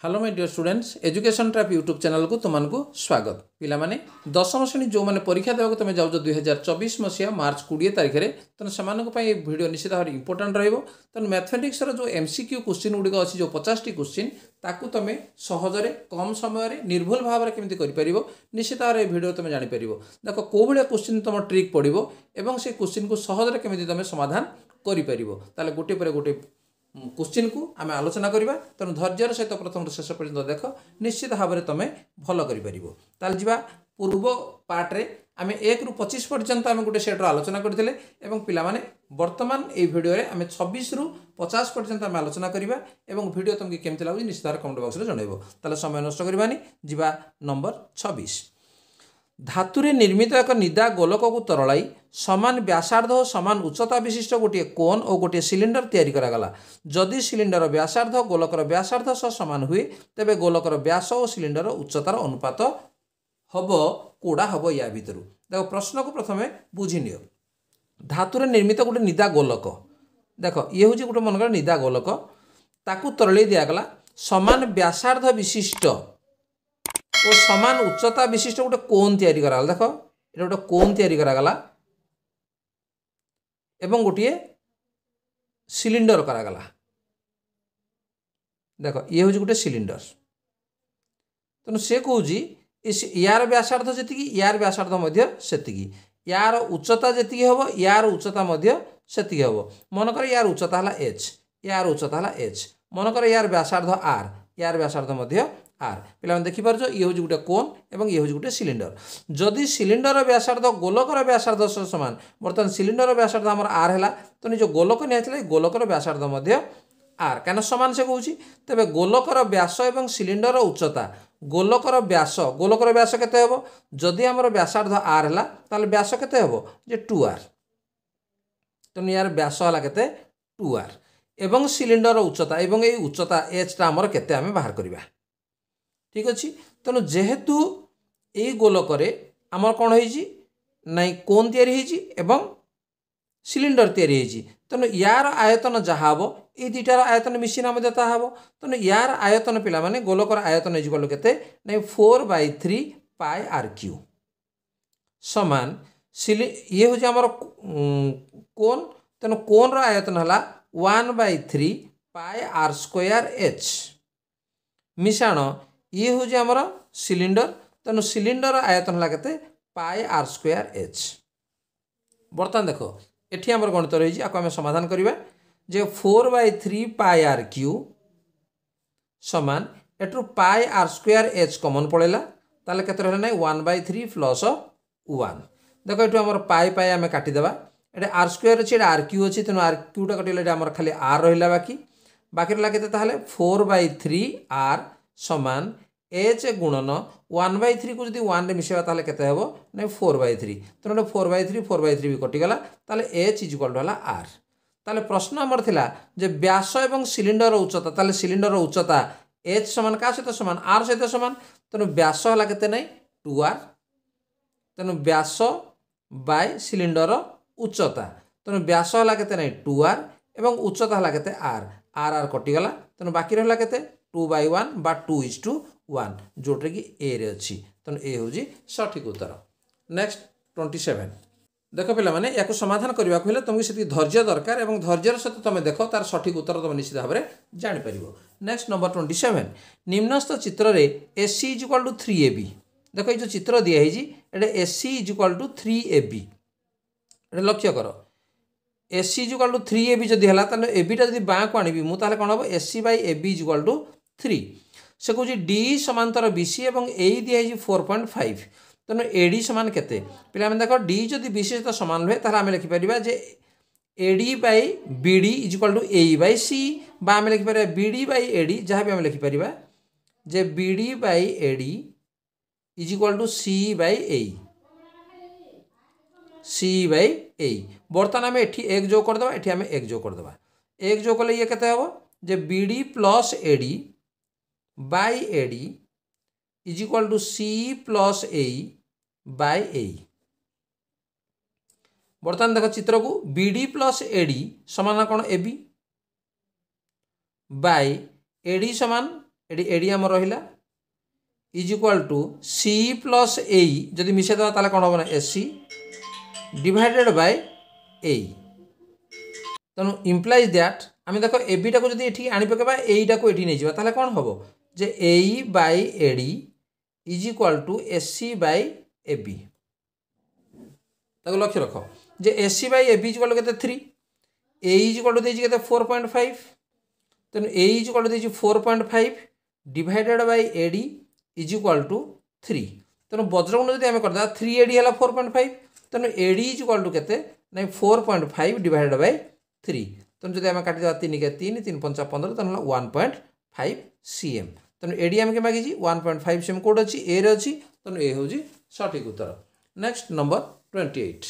Hello my dear students education trap YouTube channel को तुमको स्वागत पिला माने दशम श्रेणी जो मैंने परीक्षा देवा तुम जाऊँ 2024 मसीहा मार्च 20 तारीख में तेना से भिडियो निश्चित भाव इंपोर्टाट रहा मैथमेटिक्स जो एमसीक्यू क्वेश्चन गुड़िक अच्छी जो 50 टी क्वेश्चन ताकू तुम सहजरे कम समय निर्भुल भाव में केमी कर निश्चित भाव में भिडियो तुम जापर देख कौ भाया क्वेश्चन तुम ट्रिक पड़ो और से क्वेश्चन को सहजरे केमी तुम समाधान कर गोटे पर गोटे क्वेश्चन को आम आलोचना करवा तेणु धैर्यर सहित प्रथम शेष पर्यटन देख निश्चित भाव में तुम भल कर जा पूर्व पार्ट्रे आम 1 ରୁ 25 पर्यंत आम गोटे सेट्र आलोचना करते पाने बर्तमान ये भिडियो आम 26 ରୁ 50 पर्यंत आम आलोचना करवा भिडियो तुमको केमती लगुच निश्चित भाव कमेंट बॉक्स में जनइब समय नष्ट करवानी जा नंबर 26 धातुरे निर्मित एक निदा गोलक को तरलाई समान व्यासार्ध और समान उच्चता विशिष्ट गोटे कोन और गोटे सिलिंडर तैयारी करागला जदि सिलिंडर व्यासार्ध गोलकर व्यासार्ध सह समान हुए तेबे गोलकर व्यास और सिलिंडर उच्चतार अनुपात हम कौड़ा हम या भितर देख प्रश्न को प्रथम बुझी नि धातुरे निर्मित गोटे निदा गोलक देख ये हूँ गोटे मनकर निदा गोलक ताकू तरलाई दिगला समान व्यासार्ध विशिष्ट और समान उच्चता विशिष्ट गोटे कोन तैयारी करागला देख ये गोटे कोन तैयारी करागला एवं गोटे सिलिंडर करागला देख ये हूँ गोटे सिलिंडर तेणु से कौची यार व्यासार्ध जी यार व्यासार्ध से यार उच्चता जी हम यार उच्चता से हम मनकर यार उच्चता है एच यार उच्चता है एच मनकर यार व्यासार्ध आर यार व्यासार्ध आर पे देखिपार ये हूँ गोटे कोन और ये हूँ गोटे सिलिंडर जदि सिलिंडर व्यासार्ध गोलकर व्यासार्ध समान बर्तमान सिलिंडर व्यासार्ध आम आर है तो जो गोलक नहीं गोलकर व्यासार्ध आर कहीं सामान से कौच तेरे गोलकर व्यास और सिलिंडर उच्चता गोलकर व्यास केते हम जदि आम व्यासार्ध आर है ताल व्यास केते हम जे 2r तेणु यार व्यास है केते 2r एवं सिलिंडर उच्चता एवं ये उच्चता एचटा आमर केते आमे बाहर करवा ठीक अच्छे तेणु जेहेतु ये गोलक आमर कौन हो कोन या सिलिंडर तैयारी तेणु यार आयतन जहाँ हम ये दुटार आयतन मिशिना हम तेणु यार आयतन पिला माने गोलकर आयतन इक्वल के 4/3 पाई आर क्यू समान ये हूँ आमर कोन तेणु कोन आयतन है 1/3 पाई आर स्क्वायर एच मिशाण ये हूँ आमर सिलिंडर तेणु सिलिंडर आयतन है के पाई आर स्क्वायर एच बर्तमान देख ये आम गणित रही आम समाधान करवा जे 4/3 पाई आर क्यू समान एट्रु पाई आर स्क्वायर एच कमन पड़ेगा ताले केते रहला नै 1/3 प्लस 1 देख ये आम पाई पाई आम काटिदेवा ये आर स्क्वायर अच्छे आर क्यू अच्छी तेणु आर क्यूटा कटिले आम खाली आर रहा बाकी रहा के 4/3 आर समान एच गुणन 1/3 को जब 1 मिसेबा ताले केते हेबो नै 4/3 तेणु 4/3 भी कटिगला ताले एच इक्वल टू आर ताले प्रश्न आमर थिला जे व्यास एवं सिलिंडर उच्चता ताले सिलिंडर उच्चता एच समान का सहित समान आर सहित समान तेणु व्यास है केते नै 2r तेणु व्यास बाय सिलिंडर उच्चता तेणु व्यास है केते नै 2r एवं उच्चता है केते आर आर आर कटिगला तेणु बाकी रहा केते 2/1 बा 2:1 जोटे कि ए रे अच्छी तेणु ए हूँ सठिक उत्तर नेक्स्ट 27 देख पे मैंने या समाधान करने को हेल्ले तुमको से धैर्य दरकार और धैर्यर सहित तुम देख तार सठिक उत्तर तुम निश्चित भाव में जापर नेक्स्ट नंबर 27 निम्नस्थ चित्र रे AC इक्वल टू 3AB देख ये जो चित्र दिखाई ये AC इक्वल टू 3AB लक्ष्य कर AC इक्वल टू 3AB जदि है एबीटा जब बाँ को आनी मुझे कौन हम AC/AB इक्वल टू 3 से कौन D समांतर BC और ए दिखाई 4.5 तेणु AD समान केते पे देख D जदि BC सहित सामान हुए तार आम लिखिपर जे AD/BD इक्वल टू AE/C आम लिखिपर BD/AD जहाँ भी आम लिखिपर जे BD/AD equal to C/A C/A बर्तमान आम ये एक जोग करदे ये आम एक जोग करदे एक जोग कले ये केते हम जे BD plus AD/AD is equal to C+A/A बर्तमान देख चित्र को BD प्लस AD समान कौन AB बाय AD समान एडी एडी आम रहा is equal to C plus A जदि मिसेदेवा ताले कौन हम ना एसी डिवाइडेड बाय ए तेणु इम्प्लाइज दैट आम देख एबीटा को जब ये आनी पकेबा एईटा को ये नहीं ताहले कौन हम जे A by AD is equal to AC by AB लक्ष्य रख जे AC by AB is equal to 3 A is equal to देछि 4.5 तेणु A is equal to 4.5 divided by AD is equal to 3 तेणु वज्रगुण जब आम करदा 3 एडी है 4.5 तेणु एडी इज इक्वाल टू केते नहीं 4.5 डिवाइडेड बाय 3 तेणु जब आम काटिदा 3 के 3 3 5 15 तेणु 1.5 cm तेणु एडी आम के मागी 1.5 cm कोड अच्छी ए रे अच्छी तेणु ए हूँ सठिक उत्तर। नेक्स्ट नंबर 28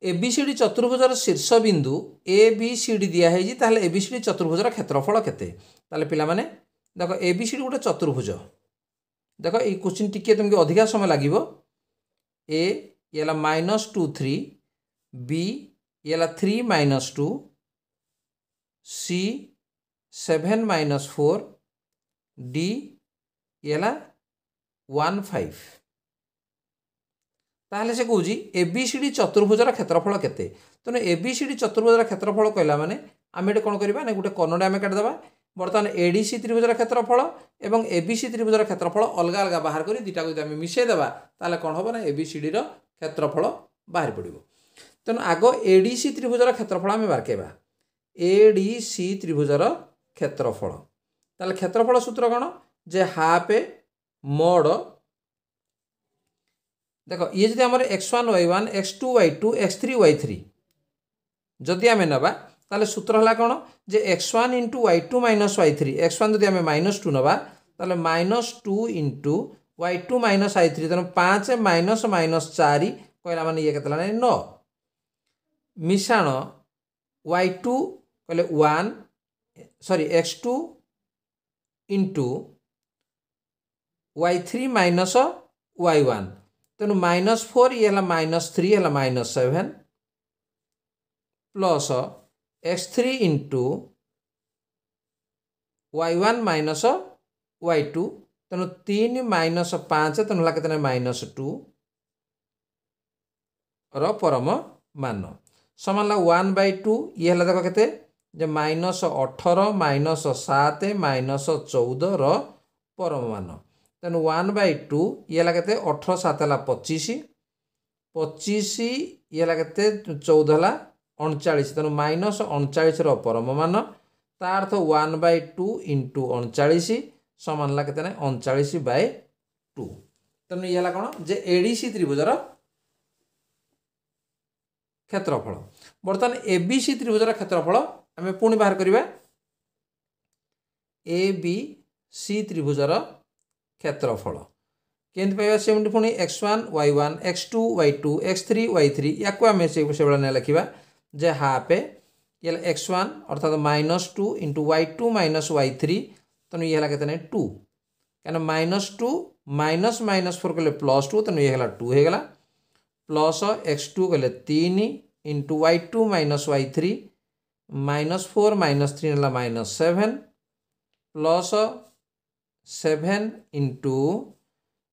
एबीसीडी चतुर्भुजर शीर्ष बिंदु एबीसीडी दिखाई ताहले एबीसीडी चतुर्भुजर क्षेत्रफल केते ताहले पिला माने देखो एबीसीडी गोटे चतुर्भुज देखो ये क्वेश्चन टिके तुमको अधिका समय लगे ए ये -2 3 बी ये 3 -2 सी 7 -4 डी ये 1 5 ताहले से कौजी एबीसीडी चतुर्भुजर क्षेत्रफल केते तेणु एबीसीडी चतुर्भुजर क्षेत्रफल कहला माने आम ये कौन करवा ना गोटे कर्णटा आम काटिदेवा बर्तमान एडीसी त्रिभुजर क्षेत्रफल और एबीसी त्रिभुजर क्षेत्रफल अलग अलग बाहर कर दुटा को आम मिसेदेवा ताहले कौन हम ना एबीसीडी क्षेत्रफल बाहर पड़ो तेणु आग एडीसी त्रिभुजर क्षेत्रफल आम बारकेबा एडीसी त्रिभुजर क्षेत्रफल ताहले क्षेत्रफल सूत्र कौन जे हाफ मोड देखो ये जब आम x1 y1 x2 y2 x3 y3 जदि आम नवा ताले सूत्र है कौन जे x1 into y2 minus y3 x1 जब आम -2 नवा ताले -2 into y2 minus y3 Tenali 5 minus minus 4 कहला माने ये केतला 9 मिशाण y2 कहले 1 sorry x2 into y3 minus y1 तेणु -4 ये -3 है -7 plus x3 into y1 minus y2 तेणु 3 माइनस 5 तेणु है कितने -2 परम मान समान 1/2 ये है देख के -18 -7 -14 परम मान तेणु 1/2 ये लगे 18 7 है 25 25 ये लगे 14 है 39 तेणु -39 परम मान तार्थ 1/2 इंटू 39 समान है कितने 39/2 तेणु ये कौन जे एडीसी त्रिभुजर क्षेत्रफल बर्तमान एबीसी त्रिभुजर क्षेत्रफल आम पुणी बाहर करवा एबीसी त्रिभुजर क्षेत्रफल केमती पाइबा सेमती पुणी x1 y1 x2 y2 x3 y3 या आम से भाई लिखा जे हाफ ये x1 अर्थात -2 इंटू y2 माइनस y3 तेणु ये है 2 क्या -2 माइनस -4 कले +2 तेणु ये 2 होगा प्लस x2 कले 3 इंटू y2 माइनस y3 -4 -3 है -7 प्लस 7 इंटू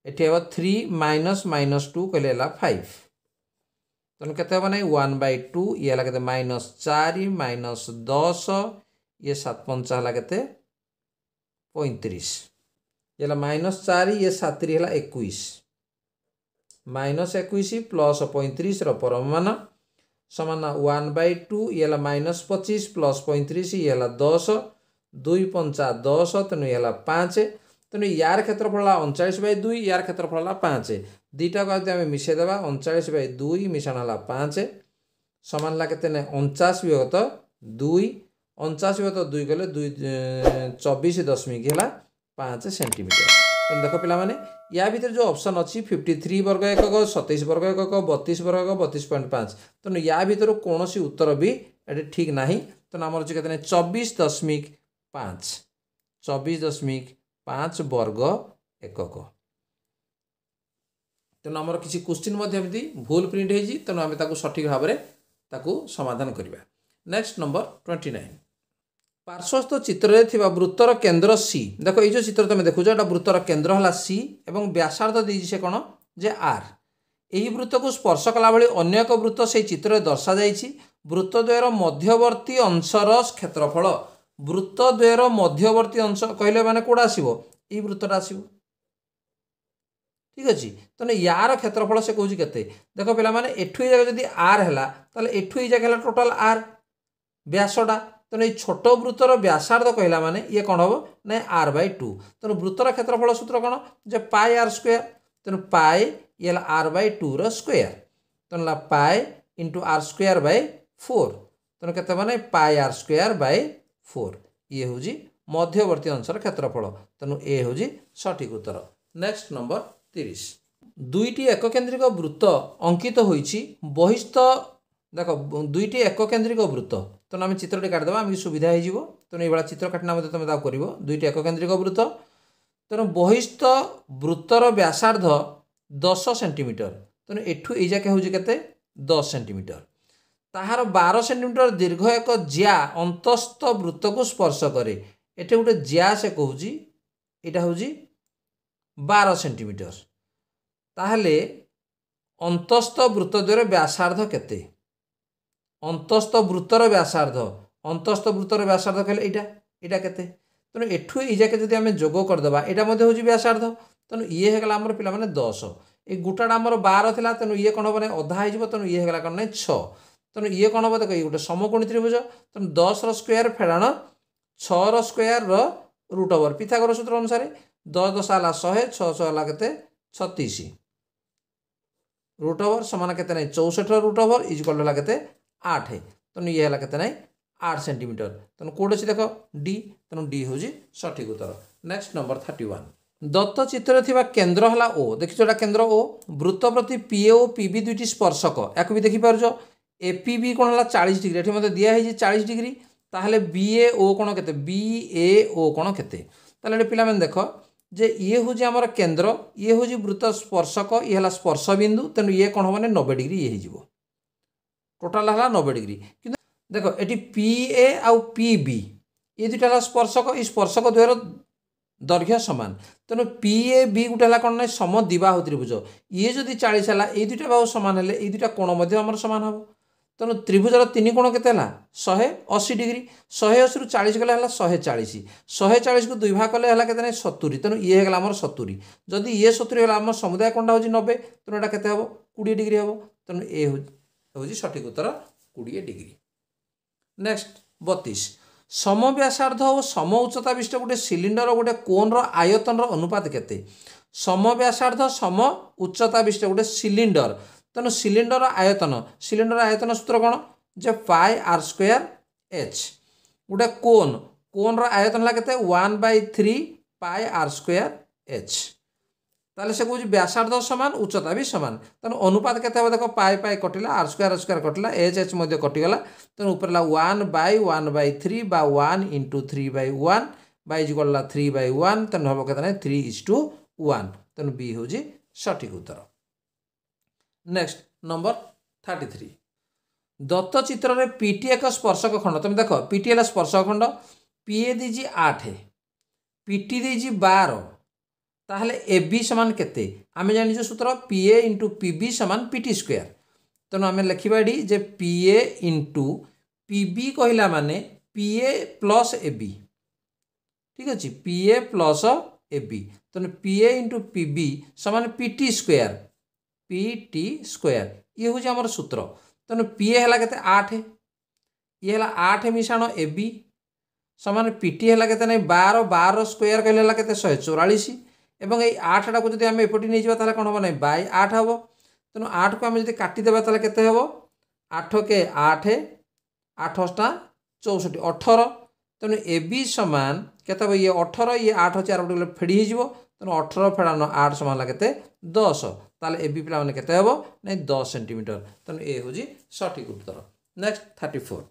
ये 3 माइनस -2 कहले 5 तेणु के 1/2 ये है -4 -10 ये 7 5 है के 35 ये -4 ये 7 है 21 -21 प्लस 35 परम मान समान 1/2 ये -25 प्लस 35 ये 10 2 5 10 तेणु ये 5 तेणु यार क्षेत्रफल 39/2 यार क्षेत्रफल 5 दुईटा को आम मिसेदेवा 39/2 मिशाण है 5 समान के 49/2 49/2 कले 24.5 सेंटीमीटर तेणु देख पे या भर जो ऑप्शन अच्छी 53 वर्ग एकक 27 वर्ग एकक 32 वर्ग एकक 32.5 तेणु या भर कौन उत्तर भी ये ठीक ना तेणु आम अच्छे कहते 24.5 24.5 वर्ग एकक तेणु आमर किसी क्वेश्चन भूल प्रिंट होती तेणु आम सठिक भाव में समाधान करवा। नेक्स्ट नंबर 29 पार्श्वस्थ चित्र थिबा वृत्तर केन्द्र सी देखो ये जो चित्र तुम देखुच एटा वृत्तर केन्द्र है सी एवं व्यासार्ध देछि से कोन जे आर यही वृत्त को स्पर्श कला भली अन्य एक वृत्त से चित्र में दर्शा जाइछि वृत्तद्वयर मध्यवर्ती अंशर क्षेत्रफल वृत्तद्वयर मध्यवर्ती अंश कहले माने कोडा आसीबो ई वृत्तटा आसीबो ठीक अछि तने यार क्षेत्रफल से कहूछि केते देखो पिला माने एठु जगह जदी आर हैला ताले एठु जगह हैला टोटल आर व्यासडा तेणु ये छोट वृत्तर व्यासार्ध कहला माने ये कौन हम ना r/2 तेणु वृत्तर क्षेत्रफल सूत्र कौन जे पाई आर स्क्वायर तेणु पाई ये r/2 रो स्क्वायर तेणु pi into r square by 4 तेणु केते माने पाई आर स्क्वायर बाय 4 ये होजी मध्यवर्ती अंशर क्षेत्रफल तेणु ए होजी सठिक उत्तर। नेक्स्ट नंबर 30 दुईटी एककेंद्रिक वृत्त अंकित होईछि बहिस्थ देख दुईटी एककेंद्रिक वृत्त तेणु आम चित्रटी काटिदेवा आम सुविधा हो तेणु ये चित्र काटना तुम कर दुईटी एककेंद्रिक वृत्त तेणु बहिस्थ वृत्तर व्यासार्ध 10 सेंटीमीटर तेणु एठू ये जाके हूँ के 10 सेंटीमीटर ताहार 12 सेंटीमीटर दीर्घ एक ज्या अंतस्थ वृत्त को स्पर्श करे एटे गोटे ज्या से कहूँ यहाँ हूँ 12 सेंटीमीटर ताहले अंतस्थ वृत्त द्वारा व्यासार्ध केते अंतस्थ वृत्तर व्यासार्ध कहले एटा केते तेणु एठू ये जाके जब आम जोग करदेबा यहाँ हूँ व्यासार्ध तेणु ये होगा आमर पिला माने 10 ये गोटाटा आमर 12 थिला तेणु ये कौन हम अधा हो तेणु ये होगा कौन ना 6 तेणु ये कौन हम देख ये गोटे समकोणी त्रिभुज तेणु 10 square फेड़ाण 6 square root over Pythagoras सूत्र अनुसार 10 10 है 100 6 6 है के 36 रूट ओवर समान के 64 रूट ओवर इज कल के 8 तेणु ये है के 8 सेंटीमीटर तेणु कौट अच्छी देख डी तेणु डी हूँ सठिक उत्तर। नेक्स्ट नंबर 31 दत्त चित्र थिबा केन्द्र है ओ देखिए केन्द्र ओ वृत्त प्रति पीए ओ पीबी दुईटी स्पर्शक या भी देखिपार एपीबी कौन है 40 डिग्री ये मतलब दिखाई 40 डिग्री ताहले बीए ओ कौन के बीए ओ कौन के पे देख जे ये हूँ आमर केन्द्र ये हूँ वृत्त स्पर्शक ये है स्पर्श बिंदु तेणु ये कौन हम 90 डिग्री ये हो टोटाल है 90 डिग्री कि देख ये पीए आउ पीबी ये दुटा स्पर्शक ये स्पर्शक द्वयर दैर्घ्य सामान तेणु पीए बी गोटे है कौन ना सम द्विबाहु त्रिभुज ये जदि 40 है ये दुटा बाहु सामान है ये दुटा कोण आमर सामान हम तेणु त्रिभुजर 3 कोण के 180 डिग्री 180 रु 40 गले 140 140 को 2 भाग कले के 70 तेणु ये है आमर 70 जदि ये 70 है आम समुदाय कोणटा हूँ 90 तेणु यहाँ के 20 डिग्री हम तेणु ये हूँ सठिक उत्तर 20 डिग्री। नेक्स्ट 32 सम व्यासार्ध और सम उच्चता विशिष्ट गोटे सिलिंडर गोटे कोन आयतन अनुपात केते सम व्यासार्ध सम उच्चता विशिष्ट गोटे सिलिंडर तेणु सिलिंडर आयतन सूत्र कौन जे पाई आर स्क्वायर एच गोटे कोन आयतन है के 1/3 पाई आर स्क्वायर एच ताले से कौन व्यासार्ध सामान उच्चता भी सामान तेणु अनुपात के देख पाई पाई कटिला आर स्क्वायर कटिला एच एच कटिगला तेणु ऊपर 1/1/3 बा 1 × 3/1 बाइज गला 3/1 तेणु हम कहते 3:1 तेणु बी हूँ सठिक उत्तर। नेक्स्ट नंबर 33 दत्त चित्र में पीटी एक स्पर्शक खंड तुम देख पीटी है स्पर्शक खंड पीए दीजी 8 पीटी दीजी 12 ताहले ए बी सामान केते आमे जानिछु सूत्र पीए इंटू पीबी सामान पीटी स्क्वायर तेणु आमे लिखिबा एडी जे पीए इंटू पीबी कहला माने पीए प्लस ए बी ठीक अच्छे पीए प्लस ए बी तेणु पीए इंटू पीबी सामान पीटी स्क्वायर ये हूँ आमर सूत्र तेणु पीए है के 8 ये है 8 मिशाण ए बी सामान पीटी है के 12 12 स्क्वायर कहले के 144 एवं ये 8टा को जब आम एपटे नहीं जाता कौन हम ना 8 हम तेणु 8 को आम जब काटिदेवा के 8 के 8 8 टा 64 18 तेणु ए बी सामान के ये 18 ये 8 4 गोटे फेड़ी हो तेणु 18 फेड़ान 8 सामान के 10 ताले ए बी पिला माने केते हबो नै 10 सेंटीमीटर तेणु ए हूँ सठिक उत्तर। नेक्स्ट 34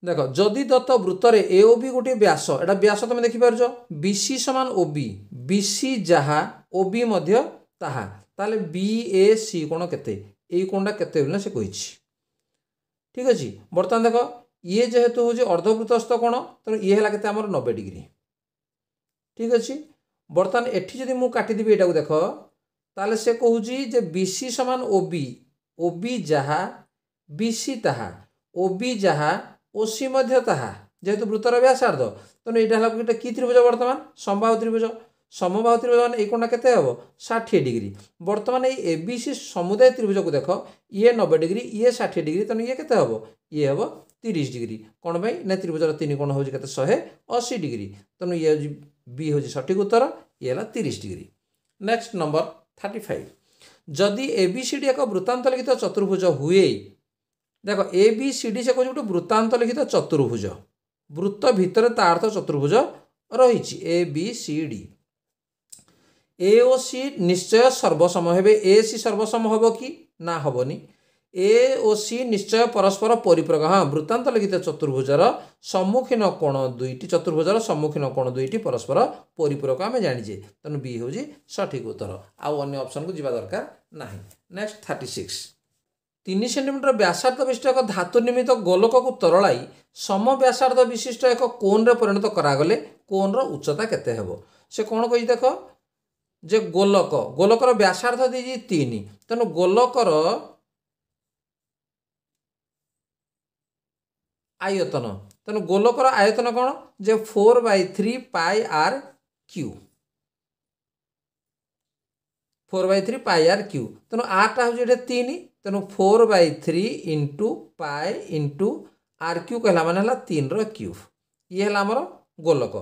देख जदि दत्त वृत्तर ए ओ बी गोटे व्यास एटा व्यास तुम देखिपार बीसी सामान ओ बी बीसी जहा ओ बी मध्य ताहा ताले बी ए सी कोण केते एई कोणटा केते बोलना से कहिछि ठीक अछि बर्तमान देख ये जेहेतु हूँ अर्धवृत्तस्थ कोण तेणु ये है के 90 डिग्री ठीक अच्छे। बर्तमान एठी जदि मु काटिदेवी यहाँ देख ताले से कहूँ जे बीसी समान ओबी ओबी जहा बीसी ताहा ओबी जहा ओसी मध्य ताहा जेहेतु वृत्तर व्यासार्ध तेणु यहाँ गोटे कि त्रिभुज बर्तमान समबाहु त्रिभुज समबाहु त्रिभुज मान ये कोणटा केते हबो 60 डिग्री। बर्तमान ये एबीसी समुदाय त्रिभुज को देख ये 90 डिग्री ये 60 डिग्री तेणु ये केते हबो ये हबो 30 डिग्री कौन भाई ना त्रिभुजर तीन कोण हो 180 डिग्री तेणु ये बी हूँ सठिक उत्तर ये है 30 डिग्री। नेक्स्ट नंबर 35 जदि एबीसीडी एक वृत्तांत लिखित चतुर्भुज हुए देख एबीसीडी से कौन गोटे वृत्तांत लिखित चतुर्भुज वृत्त भितर ता अर्थ चतुर्भुज रही A B C D A ओ सी निश्चय सर्वसम हे ए सी सर्वसम हम कि ना हेनी ए ओ सी निश्चय परस्पर परिपूरक हाँ वृत्तांत लिखित चतुर्भुजर सम्मुखीन कोण दुईटी चतुर्भुजर सम्मुखीन कोण दुईटी परस्पर परिपूरक आम जाचे तेणु बी हूँ सठिक उत्तर आउ अन्य ऑप्शन को जीवा दरकार नहीं। नेक्स्ट 36 3 सेंटीमीटर व्यासार्ध विशिष्ट एक धातु निर्मित गोलक को तरलाई सम व्यासार्ध विशिष्ट एक कोन रे परिणत करागले कोन रो उच्चता केते हेबो से कौन कही देख जे गोलक गोलकर व्यासार्ध दी 3 तेणु गोलकर आयतन तेणु गोलकर आयतन कौन जे 4/3 pi R cube 4/3 pi R cube तेणु आरटा हूँ 3 तेणु 4/3 into pi into R cube कहला माने 3 रो क्यूब ये है आमर गोलक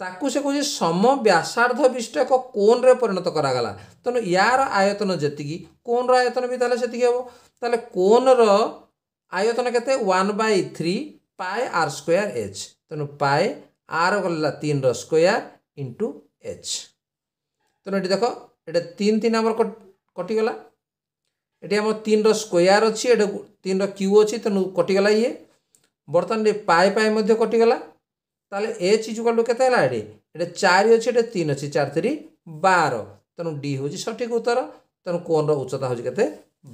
ताकू से कहे सम व्यासार्ध विशिष्ट एक कोन रे परिणत करागला तेणु यार आयतन जी कोन आयतन भी ताले सेतिकी हेबो ताले कोन रो आयतन केते 1/3 पाई आर स्क्वायर एच तेणु पाई आर गला 3 रो स्क्वायर इंटू एच तेणु ये देख ये 3 3 आमर कटिगला ये आम 3 रो स्क्वायर अच्छी 3 रो क्यू अच्छी तेणु कटिगला ये बर्तमान ये पाई पाई मध्य कटिगला ताले एच इजुकल टू केते हला ये 4 अच्छी ये 3 अच्छी 4 3 12 तेणु डी हूँ सठिक उत्तर तेणु कोन रो उच्चता हूँ केते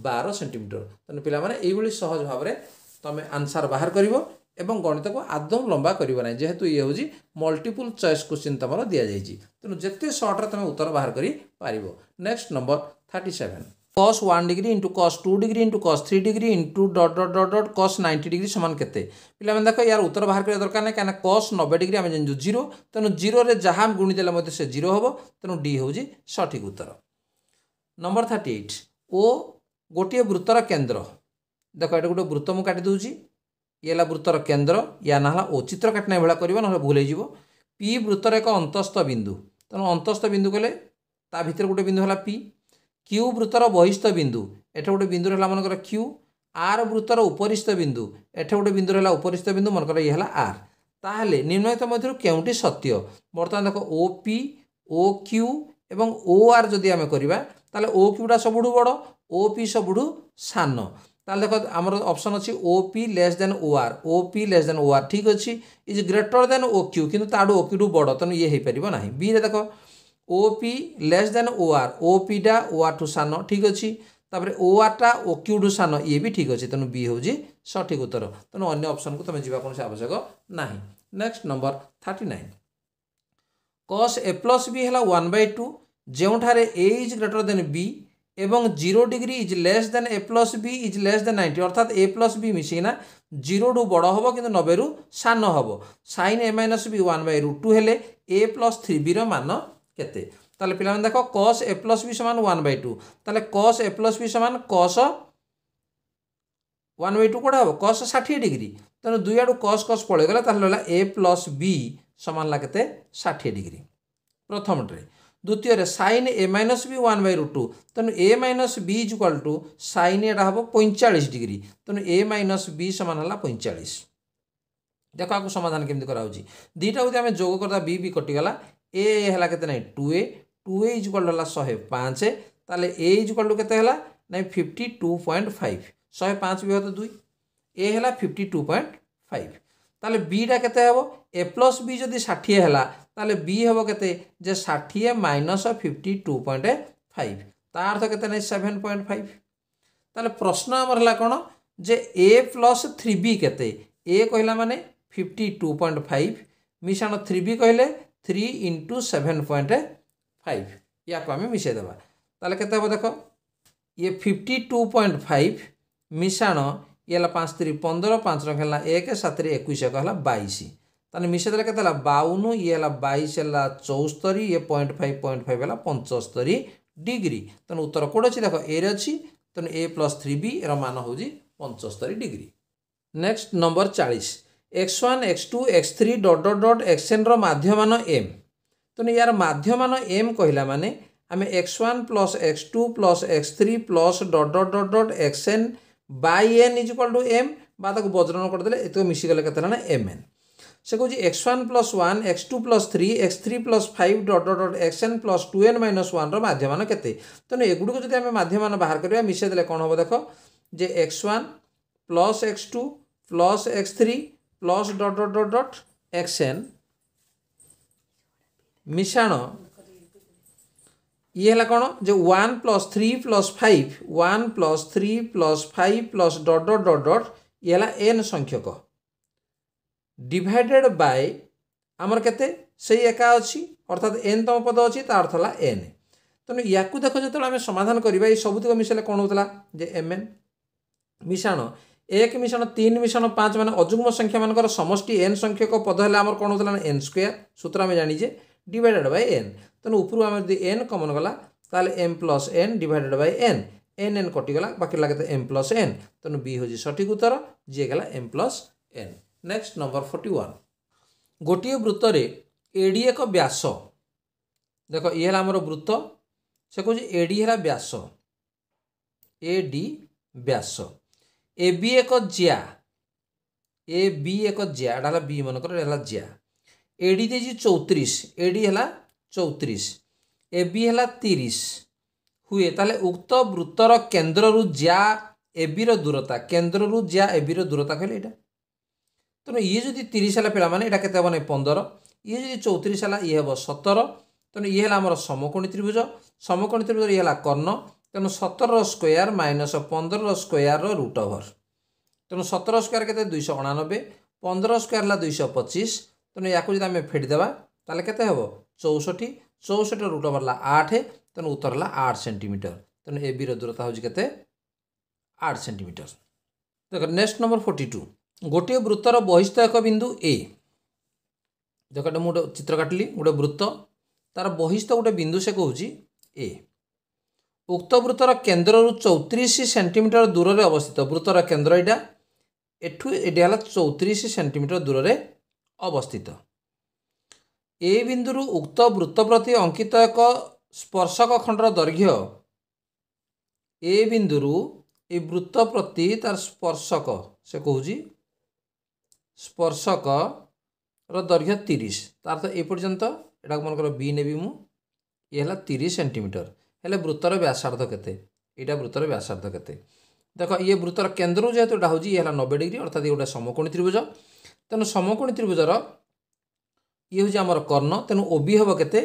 12 सेंटीमीटर तेणु पिला माने एइभली सहज भाव में तुम आंसर बाहर करिवो एवं गणित को आदौ लंबा करिवो नै जेहेतु ये हूँ मल्टीपल चॉइस क्वेश्चन तुम दिया जाइए तेणु जिते सर्ट तुम उत्तर बाहर करि पारिबो। Next number 37 cos 1 degree into cos 2 degree into cos 3 degree into dot dot dot dot cos 90 degree समान केते पिला देख यार उत्तर बाहर करिया दरकार नै काना cos 90 डिग्री आम जानू 0 तेणु 0 रे जहाँ गुणी देला मते से 0 होबो तेणु डी हूँ सठिक उत्तर। नंबर 38 ओ गोटे वृत्तर केन्द्र देख ये गोटे वृत्त मु काटी दूची ये वृत्तर केन्द्र या ना ओ चित्र काटना भाया कर ना भूल हो पी वृत्तर एक अंतस्थ बिंदु तेणु अंतस्थ बिंदु कले ता भितर गोटे बिंदु है पी क्यू वृत्तर बहिस्थ बिंदु एठ गोटे बिंदु है मनकर क्यू आर वृत्तर उपरिस्थ बिंदु एठ गोटे बिंदु है उपरिस्थ बिंदु मनकर ये है आर ताहले निम्नलिखित मध्य केउंटी सत्य बर्तमान देख ओ पी ओ क्यू एवं ओ आर जदि आम करवा ताले ओ क्यूटा सबुठु बड़ ओ पी सबुठु सान ताले देख आमर ऑप्शन अच्छी O P less than O P less than O R ठीक अच्छी is greater than O Q किंतु ताडू ओ क्यू बड़ तेणु ये हो पार ना बी रे देख O P less than O P टा ओ आर टू सान ठीक अच्छी तापर ओ आर टा ओ क्यू टू सान ये भी ठीक अच्छे तेणु बी हूँ सठिक उत्तर तेणु अन्य ऑप्शन को तुम जा कौन आवश्यक ना। Next number 39 cos a plus b है 1/2 जोठारे a is greater than b एवं 0 degree is less than a plus b is less than 90 अर्थात a प्लस बी मिसेना 0 टू बड़ हम कि 90 रु सान हम sin a माइनस बी 1/2 हेले a प्लस 3b मान केते ताले पिला देख cos a प्लस बी समान 1/2 ताले cos a प्लस बी समान cos 1/2 कोड़ा हम cos 60 डिग्री तेणु दुई आड़ू cos cos पड़े गला ताले a प्लस बी समान ला केते 60 डिग्री प्रथम टे द्वितीय sin a माइनस बी 1/2 तेणु a minus b is equal to sin एटा हम 45 डिग्री तेणु a माइनस बी समान है 45 देख आपको समाधान केमती कराऊँगी दुईटा को आम जोग करदा बी बी कटिगला ए है केते नहीं 2a इज इक्वल टू 105 ताले a इज इक्वल टू केते हला नहीं 52.5 105 भी 2 ए है 52.5 ताले बी टा केते हबो a प्लस बी जदि 60 है ताले बी हम केते जे 60 माइनस 52.5 ता अर्थ केते नहीं 7.5 ताले प्रश्न आमर है कौन जे a प्लस 3b केते ए कहला माने 52.5 मिश्रण 3b कहले 3 × 7.5 या को आम मिसई देवा ताले केते हम देख ये 52.5 मिश्रण ये 5 3 15 5 रखला 1 7 21 कहला 22 ताने मिसई देले केते 52 ये 22 है 74 ये 0.5 है 75 डिग्री तेणु उत्तर कौट अच्छी देख ए अच्छी तेणु a + 3b एर मान हूँ 75 degree. Next number 40 x1 x2 x3 ... xn माध्यमान m तेणु यार माध्यमान m कहला माने आम x1 + x2 + x3 + ... xn by n = m बा बज्रन करदे ये मिसीगले के mn से कौन x1 + 1 x2 + 3 x3 + 5 ... xn + 2n - 1 माध्यमान केते तेणु एगुड़ी को आम माध्यमान बाहर करिया मिसई देले कौन हम देख जे x1 + x2 + x3 + ... xn मिश्रण ये है कौन जो 1 + 3 + 5 1 + 3 + 5 .. ये n संख्यक डिवाइडेड बाय आमर केते से एका अच्छी अर्थात n तम पद अच्छी तार अर्थ है n तेणु या देख जो आम समाधान करवा ये सबुतक मिसले कौन होता जे mn मिश्रण 1 मिश्रण 3 मिश्रण 5 मान अजुग्म संख्या मानकर समष्टि n संख्यक पद है आमर कौन होता n स्क्वायर सूत्र आम जानीजे डिवाइडेड बाय n तेणु ऊपर आम n कमन गला m + n divided by n n कटिगला बाकी लगे m + n तेणु बी हूँ सठिक उत्तर जी गला m + n। नेक्स्ट नंबर 41 गोटे वृत्त एडी एक व्यास देख ये आमर वृत्त से कौन एडी है व्यास एडी व्यास ए बी एक ज्या ए बी एक ज्या एटा बी मनकर ज्या एडी दे 34 एडी है 34 ए बी है 30 हुए ताले उक्त वृत्तर केन्द्र रु ज्या ए बी दूरता केन्द्र रु ज्या ए बी दूरता कहले यहाँ तेणु ये जो 30 है पे मैंने यहाँ के 15 ये जो 34 है ये हम 17 तेणु ये आमर समकोणी त्रिभुज समकोणी त्रिभुज ये कर्ण तेणु 17 square minus 15 square root over तेणु 17 स्क्वायर के 299 15 स्क्वायर है 225 तेणु या आम फेडिदेवा ताले के हम 64 64 रूट ओवर 8 तेणु उत्तर है 8 सेंटीमीटर तेणु ए बी दूरता हूँ के 8 सेंटीमीटर। देख नेक्स्ट नंबर 42 गोटे वृत्तर बहिस्थ एक बिंदु ए देख मुझे चित्र काटिली गोटे वृत्त तार बहिस्थ गोटे बिंदु से कहूँ ए उक्त वृत्तर केन्द्र रु 34 सेंटीमीटर दूर में अवस्थित वृत्तर केन्द्र यहाँ एठू एटा 34 सेंटीमीटर दूर में अवस्थित ए बिंदु उक्त वृत्त प्रति अंकित एक स्पर्शक खंडर दैर्घ्य ए बिंदु ए वृत्त प्रति तार स्पर्शक से कहूँ स्पर्शक दैर्घ्य 30 तार तो एपर्यंत एटा मनकर बी नेबी मु ये है 30 सेंटीमीटर हेले वृत्तर व्यासार्ध केते यहाँ वृत्तर व्यासार्ध केते देख ये वृत्तर केन्द्र जेहेतु यहाँ हूँ ये 90 डिग्री अर्थात ये गोटे समकोणी त्रिभुज तेणु समकोणी त्रिभुजर ये हूँ आमर कर्ण तेणु ओबी हम के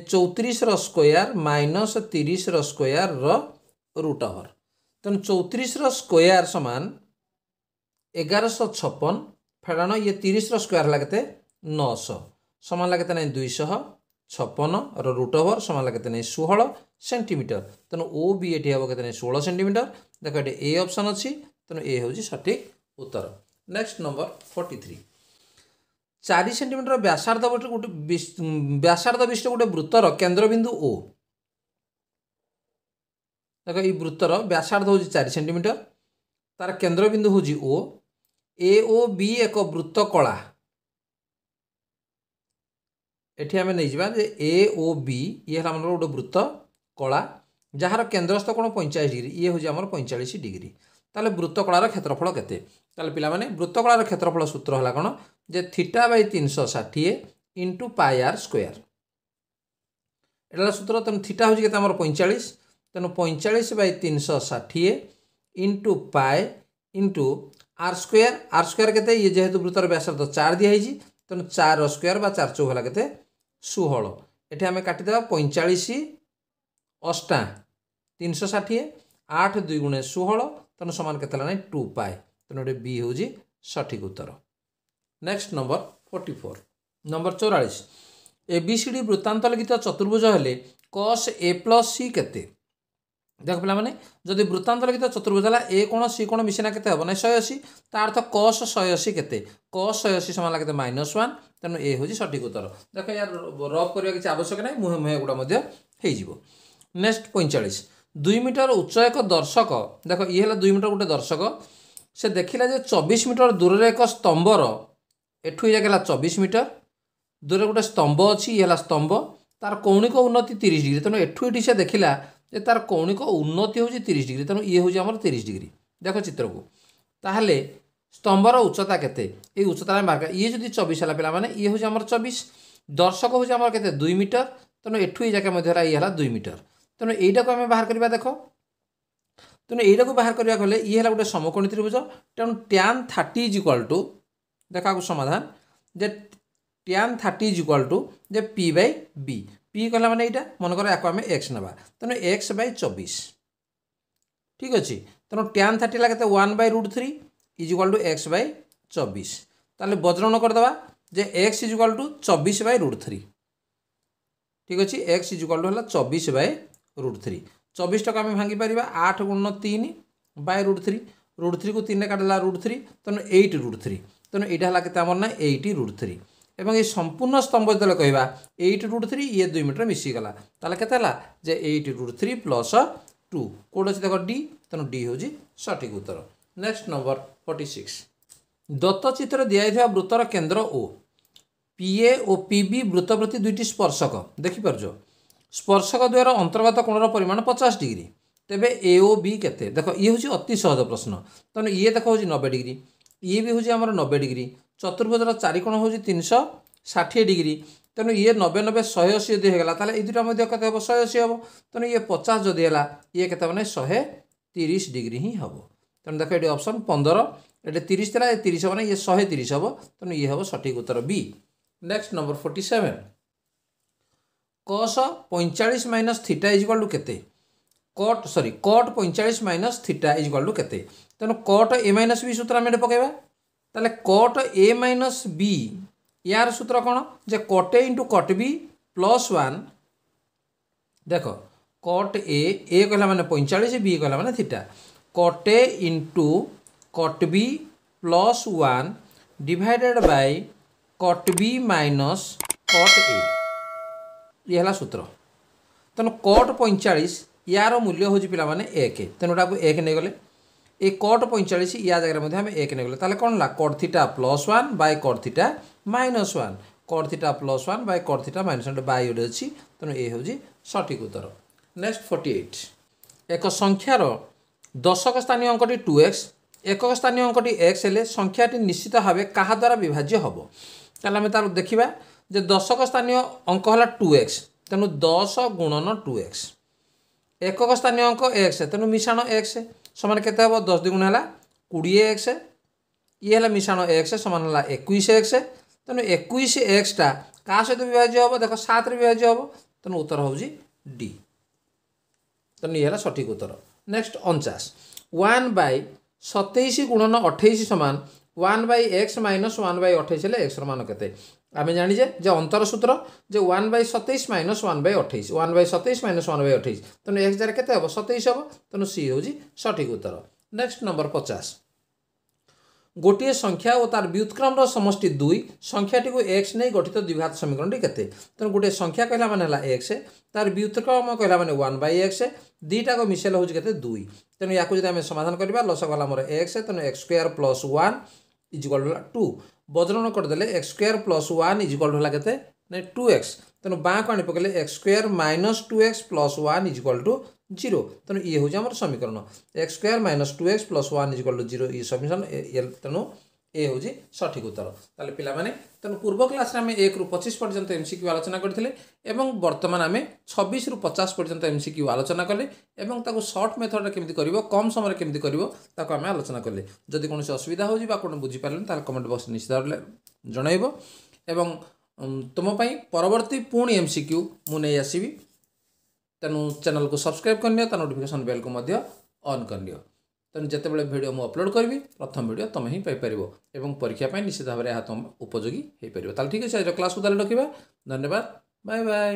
34 square minus 30 square root over तेणु 34 स्क्वायर समान 1156 फेड़ाण ये 30 स्क्वायर लगे 900 समान लगे ना 256 रूट ओवर समान लगे ना 16 सेंटीमीटर तेणु ओ बी ये हम के 16 सेंटीमीटर देख ये ए ऑप्शन अच्छी तेणु ए हूँ सठिक उत्तर। नेक्स्ट नंबर 43 4 सेंटीमीटर व्यासार्ध गोटे व्यासार्ध विशिष्ट गोटे वृत्तर केन्द्रबिंदु ओ देख ये वृत्तर व्यासार्ध हूँ 4 सेंटीमीटर तार केन्द्रबिंदु हूँ ओ ए ओ बी एक वृत्त कला एठी आमे नहीं जिबा जे ए ओ बी ये है हमर गोटे वृत्त कला जार केन्द्रस्थ कोण 45 डिग्री ये हूँ आमर 45 डिग्री ताले वृत्त कलार क्षेत्रफल केते ताले पिला माने वृत्त कलार क्षेत्रफल सूत्र है कौन जे θ/360 इंटू पाई आर स्क्वायर एटा सूत्र तेणु थीटा हूँ के 45 तेणु 45/360 into pi into r square के ये जेहेतु वृत्तर व्यासार्ध 4 दिखाई तेणु 4 स्क्वायर बा 4 चौक है के 16 ये आम काटिदेवा 45 अष्टा 360 8 2 × 16 तेणु समान के 2 पाए तेणु बी हूँ सठिक उत्तर। नेक्स्ट नंबर 44 नंबर 44 एबीसीडी वृत्तांत लिखित चतुर्भुज हेले कस ए प्लस सी केते। देख पे जदि वृत्तांत लिखित चतुर्भुज है ए कोण सी कोण मिशिना केते हम ना 180 तार अर्थ कस 180 केते कस 180 समान केते -1 तेणु ए हूँ सठिक उत्तर। देख यार रफ करने किसी आवश्यक ना मुहे मुहे गुड़ा हो। नेक्स्ट 45 2 मीटर उच्च एक दर्शक देख ये 2 मीटर गोटे दर्शक से देखला 24 मीटर दूर एक स्तंभर एठू ये 24 मीटर दूर गोटे स्तंभ अच्छी ये स्तंभ तार कौणिक उन्नति 30 डिग्री तेणु एठू ये से देखला जे तार कौणिक उन्नति हूँ 30 डिग्री तेणु ये हूँ आम 30 डिग्री। देख चित्र को ताहले स्तंभर उच्चता केते ये उच्चता बाहर ये जो 24 है पे ये हूँ आम 24 दर्शक हूँ आम के 2 मीटर तेणु एठू ये ये 2 मीटर तेणु यहीटा को आम बाहर करवा देख तेणु यहीटा को बाहर करने गले ये गोटे समकोणी त्रिभुज तेणु tan 30 इज इक्वाल टू देखा समाधान जे tan 30 इज इक्वाल टू जे p बाय b p कहला माने एटा मन कर याको आम x नबा तेणु x बाय 24 ठीक अच्छे तेणु tan 30 ला केते 1/√3 is equal to x by 24 ताले बज्रण करदे जे x इज इक्वाल टू 24/√3 ठीक अच्छे x इज इक्वाल टू है 24/√3 24 टाक आम भांगी पार 8 गुण 3 /√3 √3 को 3 काटला √3 तेणु 8√3 तेणु यहाँ है ना 8√3 एवं ये संपूर्ण स्तंभ जो कहवा 8√3 ये 2 मीटर मिसीगला ताले केते जे 8√3 प्लस 2 कौट अच्छे देख डी तेणु डी हूँ सठिक उत्तर। नेक्स्ट नंबर 46 दत्त चित्र दिया वृत्तर केन्द्र ओ पीए और पीबी वृत्त प्रति दुईटी स्पर्शक देखिपार स्पर्शक द्वारा अंतर्गत कोणर परिमाण 50 डिग्री तेबे ए ओ बी केते देख ये हूँ अति सहज प्रश्न तेणु ये देख हूँ 90 डिग्री ये भी हूँ आम 90 डिग्री चतुर्भुजर चारिकोण हूँ 360 डिग्री तेणु ये 90 90 180 जदि होगा ताले ये दुटा केते हम 180 हम तेणु ये 50 जदि है ये केते माने 130 डिग्री ही हम तेणु देख ये ऑप्शन 15 ये 30 था ये 30 हम ये 130 हम तेणु ये हम सठिक उत्तर बी। Next number 47 cos 45 minus theta is equal to केते cot 45 minus theta is equal to केते तेणु cot a माइनस बी सूत्र आम पकेबा ताले cot a माइनस बी यार सूत्र कौन जे cot a into cot b plus 1 देख cot a कहला माने 45 b कहला माने theta cot a into cot b plus 1 divided by cot b minus cot a ये है सूत्र तेणु cot 45 यार मूल्य हूँ पिला माने 1 तेणु एक नहीं गले ये cot 45 या जगह आम एक नहीं गले ताले कौन ला cot theta plus 1 by cot theta minus 1 cot theta plus 1 by cot theta minus 1 by ये अच्छी तेणु ये हूँ सठिक उत्तर। नेक्स्ट 48 एक संख्यार दशक स्थानीय अंकटी 2x एकक स्थानीय अंकटी x हेले संख्याटी निश्चित भाव क्या द्वारा विभाज्य हम ताले आम तार देखा जे दशक स्थानीय अंक है 2x तेणु 10 गुणन 2x एकक स्थानीय अंक x तेणु मिशाण x समान केते हम 10 दुगुण है 20x ये है मिशाण x समान है 21x तेणु 21x टा क्या सहित विभाज्य हम देख 7 विभाज्य हम तेणु उत्तर हूँ डी तेणु ये सठिक उत्तर। नेक्स्ट 49 1/27 गुणन 28 समान 1/x माइनस 1/28 हेल्ले x मान केते आम जाचे जे अंतर सूत्र जे 1/27 माइनस 1/28 1/27 माइनस 1/28 तेणु एक्स जार केते हम 27 हम तेणु सी हूँ सठिक उत्तर। नेक्स्ट नंबर 50 गोटे संख्या और तार व्युत्क्रम समष्टि 2 संख्याटी को x नहीं गठित द्विघात समीकरण केते तेणु गोटे संख्या कहला माने है x तार व्युत्क्रम कहला माने 1/x दीटा को मिसेल हूँ केते 2 तेणु या आम समाधान करवा लस गला मोर x तेणु x square plus 1 is equal to 2 बज्रण करदे x square plus 1 is equal to के 2x तेणु बाँ को आनी पकड़े x square minus 2x plus 1 is equal to 0 तेणु ये हूँ आम समीकरण x square minus 2x plus 1 is equal to 0 ये समीकरण तेणु ए हूँ सठिक उत्तर। ताले पिला माने तेणु पूर्व क्लास आम 1 ରୁ 25 पर्यंत एमसीक्यू आलोचना करथिले एवं वर्तमान आम 26 ରୁ 50 पर्यंत एमसीक्यू आलोचना कले एवं ताको शॉर्ट मेथड केमती करिवो कम समय केमती करिवो ताको आम आलोचना कले जदि कोनोसी असुविधा होजी बा कोन बुझी पारले ताले कमेंट बॉक्स निश्चित जणाइबो एवं तुम पई परवर्ती पुणी एमसीक्यू मु नै आसीबी तेणु चैनल को सब्सक्राइब करनियो ता नोटिफिकेशन बेल को मध्य ऑन करनियो। तेणु जितेबाला भिडियो मुझे अपलोड करी प्रथम भिडियो तुम ही पाइपर और परीक्षा निश्चित भाव में तुम उपयोगी हो पार। ठीक है आज क्लास को रखा। धन्यवाद। Bye bye.